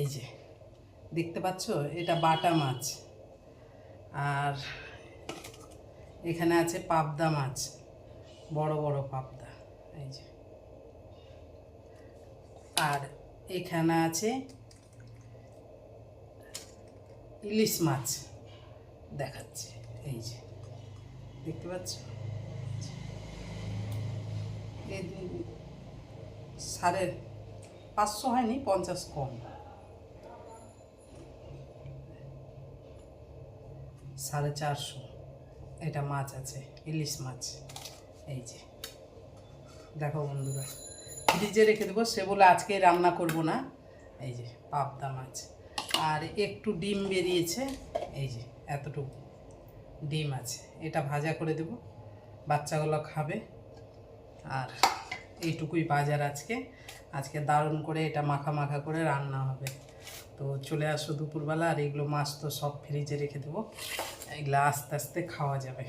এই যে দেখতে পাচ্ছ, এটা বাটা মাছ। আর এখানে আছে পাবদা মাছ, বড় বড় পাবদা, এই যে। আর এখানে আছে ইলিশ মাছ, দেখাচ্ছে, এই যে দেখতে পাচ্ছ। এই 550 হয়নি, 50 কম, 450 এটা মাছ আছে, ইলিশ মাছ। এই যে দেখো বন্ধুরা, ফ্রিজে রেখে দেবো, সে বলে আজকে রান্না করব না। এই যে পাবদা মাছ। আর একটু ডিম বেরিয়েছে, এই যে এতটুকু ডিম আছে, এটা ভাজা করে দেব, বাচ্চাগুলো খাবে। আর এইটুকুই বাজার আজকে। আজকে দারুণ করে এটা মাখা মাখা করে রান্না হবে। তো চলে আসো দুপুরবেলা। আর এগুলো মাছ তো সব ফ্রিজে রেখে দেবো, এগুলো আস্তে আস্তে খাওয়া যাবে।